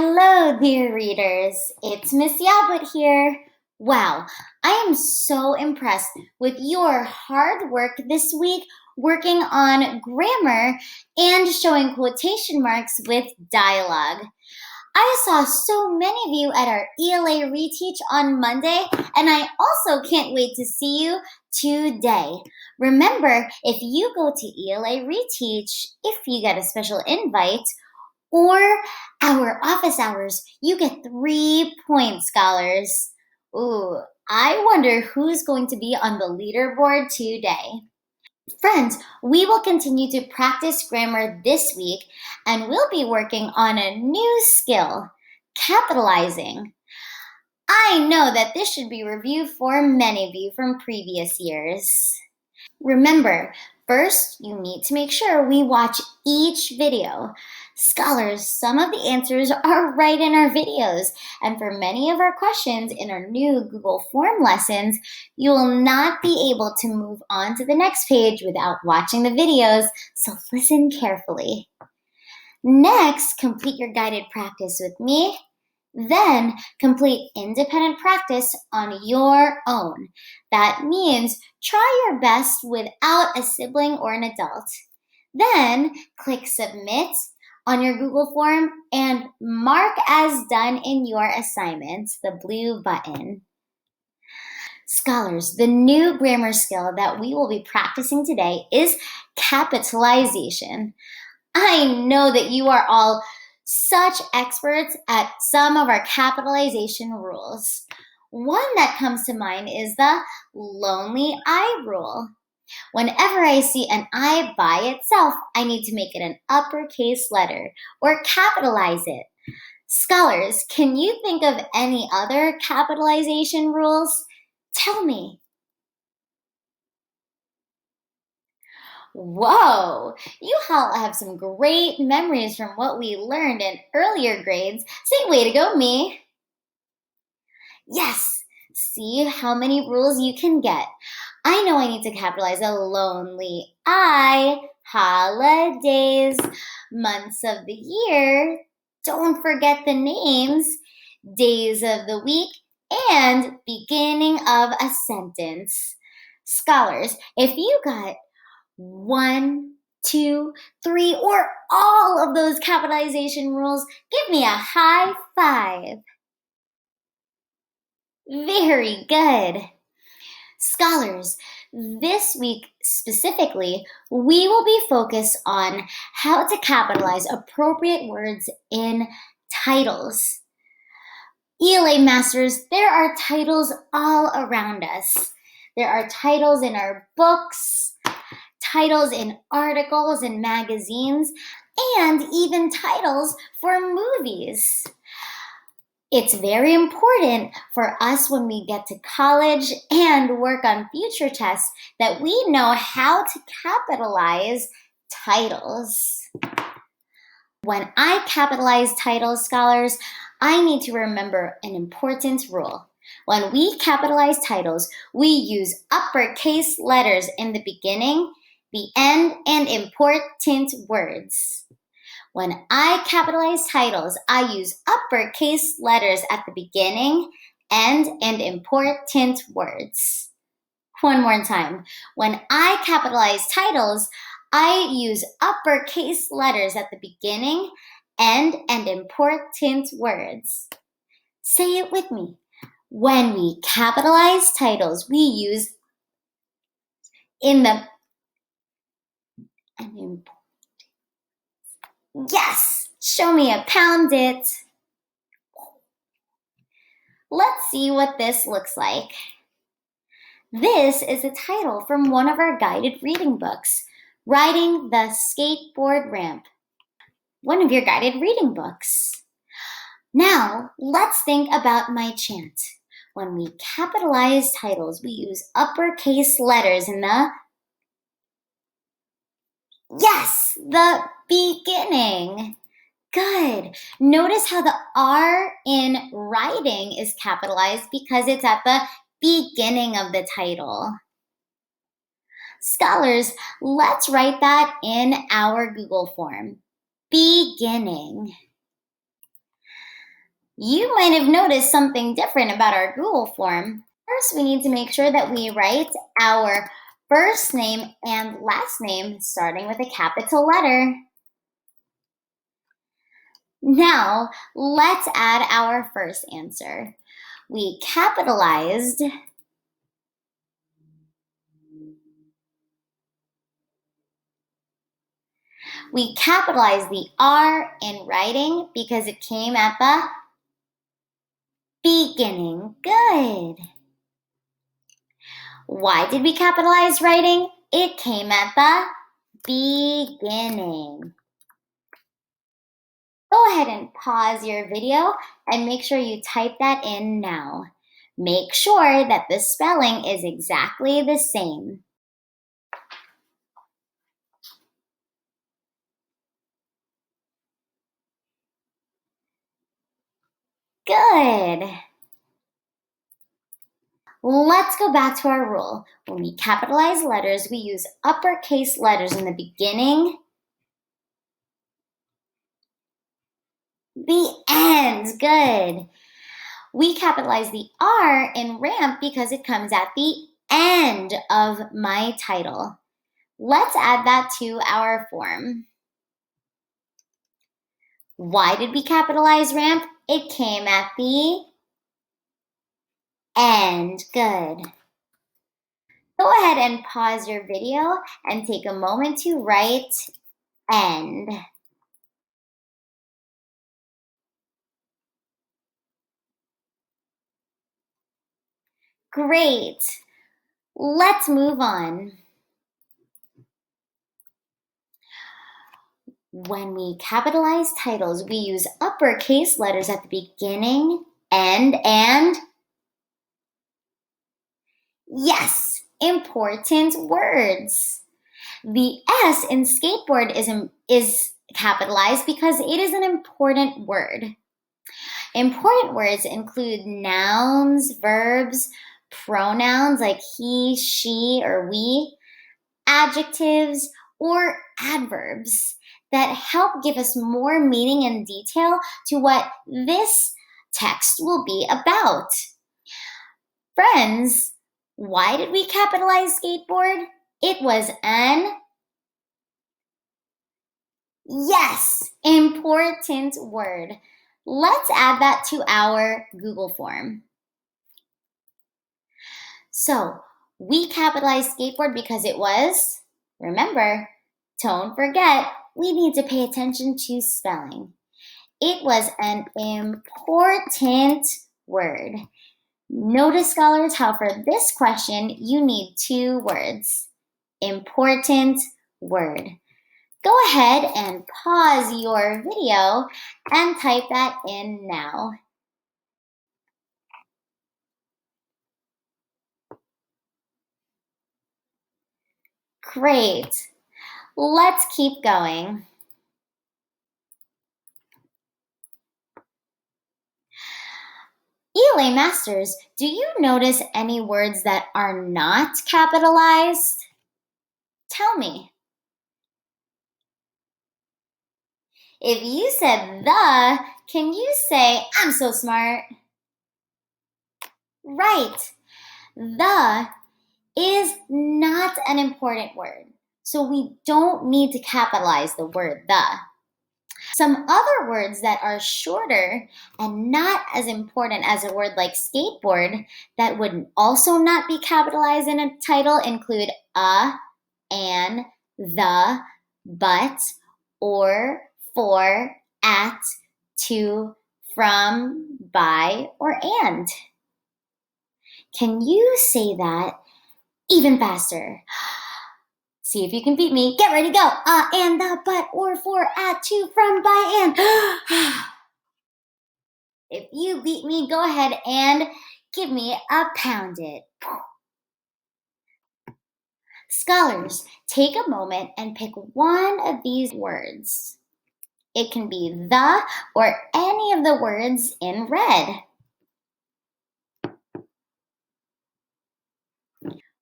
Hello, dear readers. It's Miss Yabut here. Wow, I am so impressed with your hard work this week working on grammar and showing quotation marks with dialogue. I saw so many of you at our ELA reteach on Monday, and I also can't wait to see you today. Remember, if you go to ELA reteach, if you get a special invite, or our office hours, you get 3 points, scholars. Ooh, I wonder who's going to be on the leaderboard today. Friends, we will continue to practice grammar this week, and we'll be working on a new skill, capitalizing. I know that this should be reviewed for many of you from previous years. Remember, first, you need to make sure we watch each video. Scholars, some of the answers are right in our videos, and for many of our questions in our new Google Form lessons, you will not be able to move on to the next page without watching the videos, so listen carefully. Next, complete your guided practice with me. Then complete independent practice on your own. That means try your best without a sibling or an adult. Then click submit on your Google form and mark as done in your assignment, the blue button. Scholars, the new grammar skill that we will be practicing today is capitalization. I know that you are all such experts at some of our capitalization rules. One that comes to mind is the lonely eye rule. Whenever I see an I by itself, I need to make it an uppercase letter or capitalize it. Scholars, can you think of any other capitalization rules? Tell me. Whoa, you all have some great memories from what we learned in earlier grades. Say, way to go, me. Yes, see how many rules you can get. I know I need to capitalize a lonely I, holidays, months of the year. Don't forget the names, days of the week, and beginning of a sentence. Scholars, if you got 1, 2, 3, or all of those capitalization rules, give me a high five. Very good. Scholars, this week specifically, we will be focused on how to capitalize appropriate words in titles. ELA masters, there are titles all around us. There are titles in our books, titles in articles and magazines, and even titles for movies. It's very important for us when we get to college and work on future tests that we know how to capitalize titles. When I capitalize titles, scholars, I need to remember an important rule. When we capitalize titles, we use uppercase letters in the beginning, the end, and important words. When I capitalize titles, I use uppercase letters at the beginning, end, and important words. One more time. When I capitalize titles, I use uppercase letters at the beginning, end, and important words. Say it with me. When we capitalize titles, we use in the Yes! Show me a pound it. Let's see what this looks like. This is a title from one of our guided reading books, Riding the Skateboard Ramp. One of your guided reading books. Now, let's think about my chant. When we capitalize titles, we use uppercase letters in the beginning. Good. Notice how the R in riding is capitalized because it's at the beginning of the title. Scholars, let's write that in our Google form. Beginning. You might have noticed something different about our Google form. First, we need to make sure that we write our first name and last name starting with a capital letter. Now, let's add our first answer. We capitalized the R in writing because it came at the beginning. Good. Why did we capitalize writing? It came at the beginning. Go ahead and pause your video and make sure you type that in now. Make sure that the spelling is exactly the same. Good. Let's go back to our rule. When we capitalize letters, we use uppercase letters in the beginning, the end. Good. We capitalize the R in ramp because it comes at the end of my title. Let's add that to our form. Why did we capitalize ramp? It came at the end. Good. Go ahead and pause your video and take a moment to write end. Great. Let's move on. When we capitalize titles, we use uppercase letters at the beginning, end, and yes, important words. The S in skateboard is capitalized because it is an important word. Important words include nouns, verbs, pronouns like he, she, or we, adjectives, or adverbs that help give us more meaning and detail to what this text will be about. Friends, why did we capitalize skateboard? It was an yes, important word. Let's add that to our Google form. So, we capitalized skateboard because it was, remember, don't forget, we need to pay attention to spelling. It was an important word. Notice, scholars, how for this question, you need 2 words. Important word. Go ahead and pause your video and type that in now. Great. Let's keep going. ELA Masters, do you notice any words that are not capitalized? Tell me. If you said the, can you say, I'm so smart? Right. The is not an important word, so we don't need to capitalize the word the. Some other words that are shorter and not as important as a word like skateboard that would also not be capitalized in a title include a, an, the, but, or, for, at, to, from, by, or and. Can you say that even faster? See if you can beat me. Get ready, go. And, the, but, or, for, at, to, from, by, and. If you beat me, go ahead and give me a pound it. Scholars, take a moment and pick one of these words. It can be the or any of the words in red.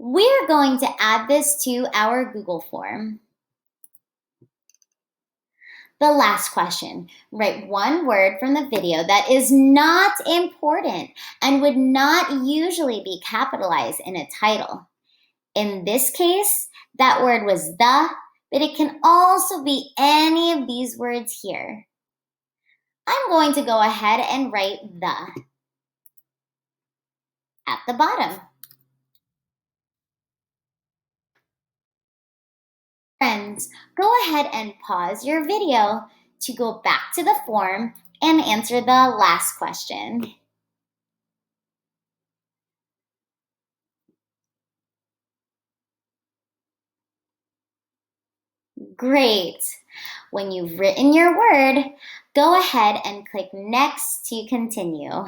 We're going to add this to our Google form. The last question. Write one word from the video that is not important and would not usually be capitalized in a title. In this case, that word was the, but it can also be any of these words here. I'm going to go ahead and write the at the bottom. Friends, go ahead and pause your video to go back to the form and answer the last question. Great! When you've written your word, go ahead and click Next to continue.